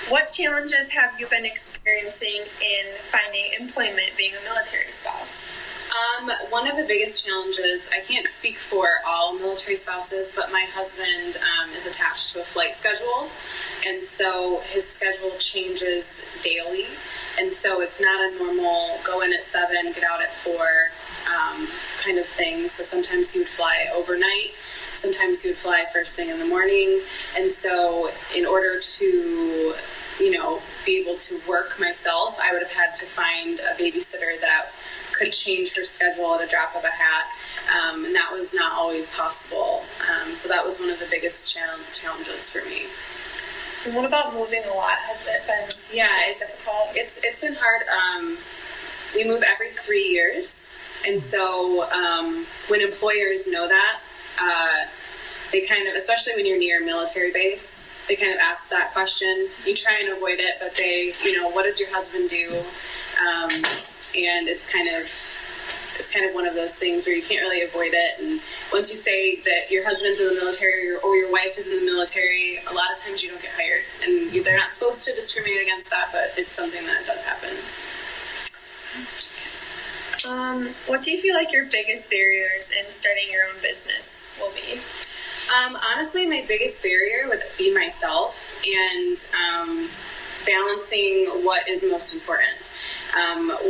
What challenges have you been experiencing in finding employment being a military spouse? One of the biggest challenges, I can't speak for all military spouses, but my husband is attached to a flight schedule, and so his schedule changes daily, and so it's not a normal go in at 7, get out at 4 kind of thing. So sometimes he would fly overnight, sometimes he would fly first thing in the morning, and so in order to be able to work myself, I would have had to find a babysitter that could change her schedule at a drop of a hat, and that was not always possible. So that was one of the biggest challenges for me. And what about moving a lot? Has it been difficult? It's been hard. We move every 3 years, and so when employers know that, they kind of, especially when you're near a military base, they kind of ask that question. You try and avoid it, but they, what does your husband do? And it's kind of one of those things where you can't really avoid it. And once you say that your husband's in the military or your wife is in the military, a lot of times you don't get hired. And they're not supposed to discriminate against that, but it's something that does happen. What do you feel like your biggest barriers in starting your own business will be? Honestly, my biggest barrier would be myself and balancing what is most important.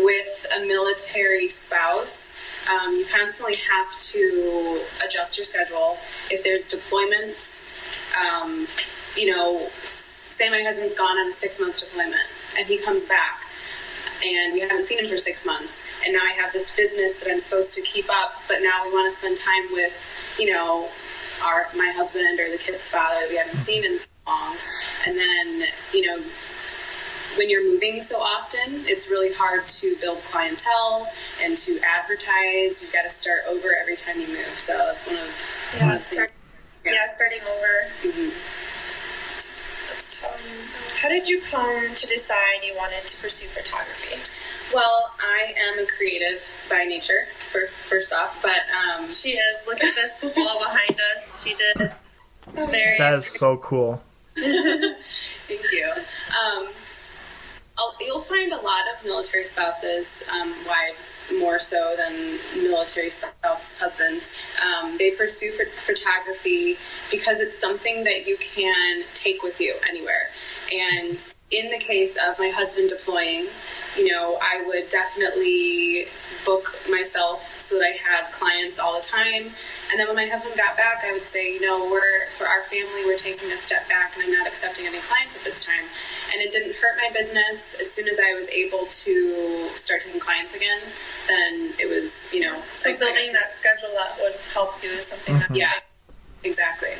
With a military spouse, you constantly have to adjust your schedule. If there's deployments, say my husband's gone on a 6-month deployment and he comes back and we haven't seen him for 6 months, and now I have this business that I'm supposed to keep up, but now we want to spend time with, my husband or the kid's father that we haven't seen in so long. And then, when you're moving so often, it's really hard to build clientele and to advertise. You've got to start over every time you move. So that's one of the things. Starting over. Mm-hmm. That's tough. How did you come to decide you wanted to pursue photography? Well, I am a creative by nature, first off, but she is. Look at this wall behind us. She did. That is so cool. Thank you. You'll find a lot of military spouses, wives more so than military spouse husbands. They pursue photography because it's something that you can take with you anywhere. And in the case of my husband deploying, I would definitely book myself so that I had clients all the time. And then when my husband got back, I would say, for our family, we're taking a step back and I'm not accepting any clients at this time. And it didn't hurt my business. As soon as I was able to start taking clients again, then it was, So building that schedule that would help you is something that's... Yeah, exactly.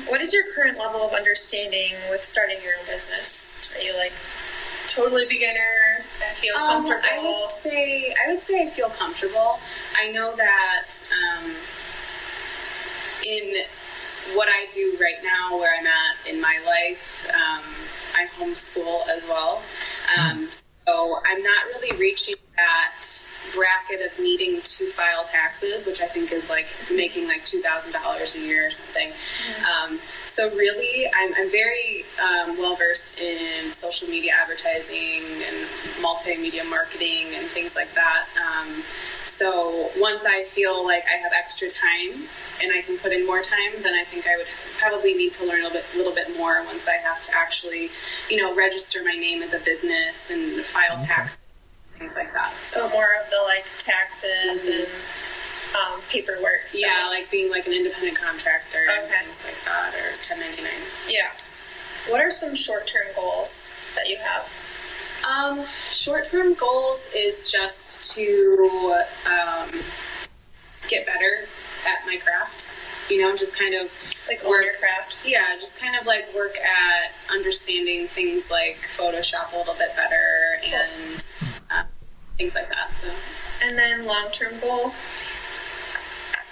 What is your current level of understanding with starting your own business? Are you totally beginner? I feel comfortable. I would say I feel comfortable. I know that in what I do right now, where I'm at in my life, I homeschool as well. So I'm not really reaching that bracket of needing to file taxes, which I think is making $2,000 a year or something. So really, I'm very well versed in social media advertising and multimedia marketing and things like that. So once I feel like I have extra time and I can put in more time, then I think I would probably need to learn a little bit more once I have to actually, register my name as a business and file taxes, things like that. So more of the taxes and paperwork stuff. Yeah, being an independent contractor and things like that, or 1099. Yeah. What are some short-term goals that you have? Short-term goals is just to get better at my craft. Just kind of work your craft. Yeah, just kind of work at understanding things like Photoshop a little bit better and things like that. So. And then long-term goal.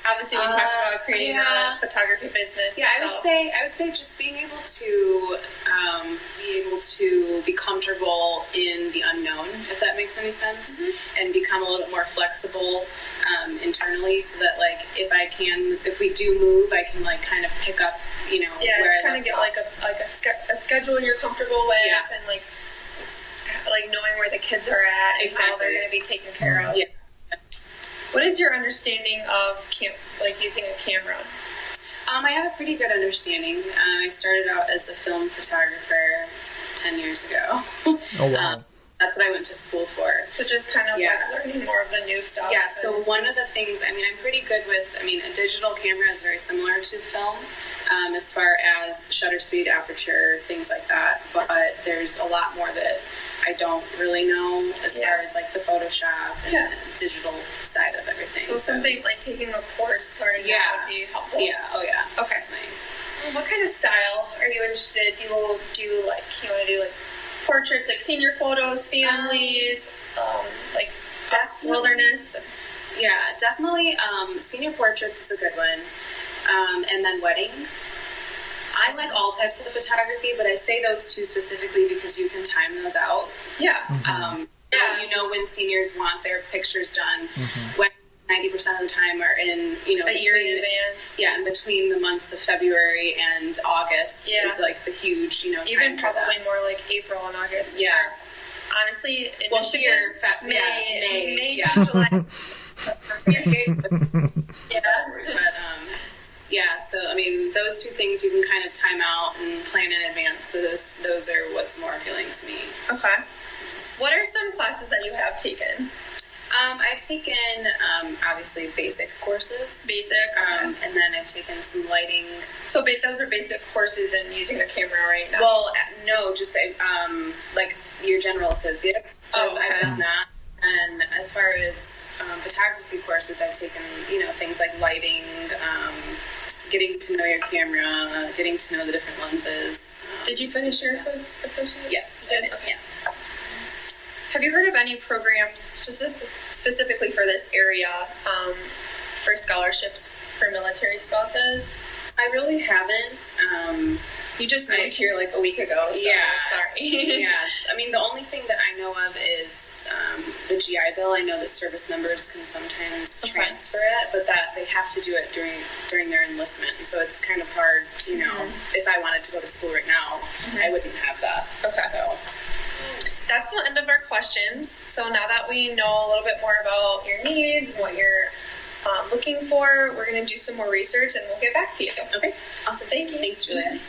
Obviously, we talked about creating a photography business. Yeah, I would say just being able to be comfortable in the unknown, if that makes any sense, and become a little bit more flexible internally, so that like if we do move, I can like kind of pick up, you know, yeah, where just I kind of left get off. like a schedule you're comfortable with, and like knowing where the kids are at and how they're going to be taken care of. Yeah. What is your understanding of using a camera? I have a pretty good understanding. I started out as a film photographer 10 years ago. Oh, wow. That's what I went to school for. So just kind of like learning more of the new stuff. Yeah, so one of the things, I mean, I'm pretty good with, a digital camera is very similar to film as far as shutter speed, aperture, things like that. But there's a lot more that I don't really know as far as like the Photoshop and the digital side of everything. So something like taking a course learning that would be helpful. Yeah, oh yeah. Okay. What kind of style are you interested? Do you want to do like portraits, like senior photos, families, like death, wilderness? Yeah, definitely. Senior portraits is a good one. And then wedding. I like all types of photography, but I say those two specifically because you can time those out. Yeah. You know when seniors want their pictures done. When 90% of the time are in, a year in advance. Yeah, in between the months of February and August is like the huge, even probably more like April and August. Yeah. Honestly, in Michigan, May yeah. to July. So those two things you can kind of time out and plan in advance. So those are what's more appealing to me. Okay. What are some classes that you have taken? I've taken, obviously, basic courses. Basic, and then I've taken some lighting. So those are basic courses in using a camera right now? Well, no, just like your general associates. So I've done that. And as far as photography courses, I've taken, things like lighting, getting to know your camera, getting to know the different lenses. Did you finish your associates? Yes. You did? Okay. Yeah. Have you heard of any programs specifically for this area for scholarships for military spouses? I really haven't. You just moved here like a week ago, so sorry. Yeah. The only thing that I know of is the GI Bill. I know that service members can sometimes transfer it, but that they have to do it during their enlistment. And so it's kind of hard, if I wanted to go to school right now, I wouldn't have that. Okay. So that's the end of our questions. So now that we know a little bit more about your needs and what you're looking for, we're going to do some more research and we'll get back to you. Okay. Awesome. Thank you. Thanks, Julia.